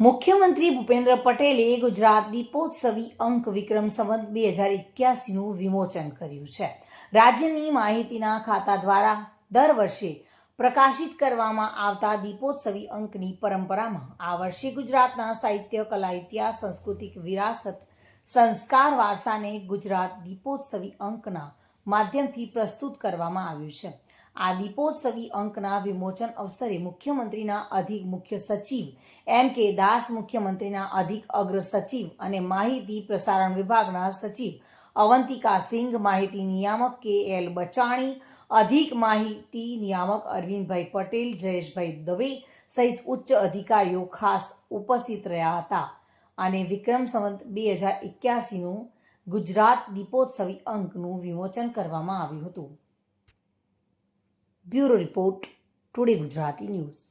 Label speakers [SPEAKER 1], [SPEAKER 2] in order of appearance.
[SPEAKER 1] મુખ્યમંત્રી ભૂપેન્દ્ર પટેલે ગુજરાત દીપોત્સવી અંક વિક્રમ સંવત 2081નું વિમોચન કર્યું છે. રાજ્યની માહિતીના ખાતા દ્વારા દર વર્ષે પ્રકાશિત કરવામાં આવતા દીપોત્સવી અંકની પરંપરામાં આ વર્ષે ગુજરાતના સાહિત્ય, કલા, ઇતિહાસ, સાંસ્કૃતિક વિરાસત, સંસ્કાર વારસાને ગુજરાત દીપોત્સવી અંકના માધ્યમથી પ્રસ્તુત કરવામાં આવ્યું છે. આ દીપોત્સવી અંકના વિમોચન અવસરે મુખ્યમંત્રીના અધિક મુખ્ય સચિવ M.K. દાસ, મુખ્યમંત્રીના અધિક અગ્ર સચિવ અને માહિતી પ્રસારણ વિભાગના સચિવ અવંતિકા સિંઘ, માહિતી નિયામક K.L. બચાણી, અધિક માહિતી નિયામક અરવિંદભાઈ પટેલ, જયેશભાઈ દવે સહિત ઉચ્ચ અધિકારીઓ ખાસ ઉપસ્થિત રહ્યા હતા અને વિક્રમ સંવત 2081નું ગુજરાત દીપોત્સવી અંકનું વિમોચન કરવામાં આવ્યું હતું. Bureau report, today Gujarati news.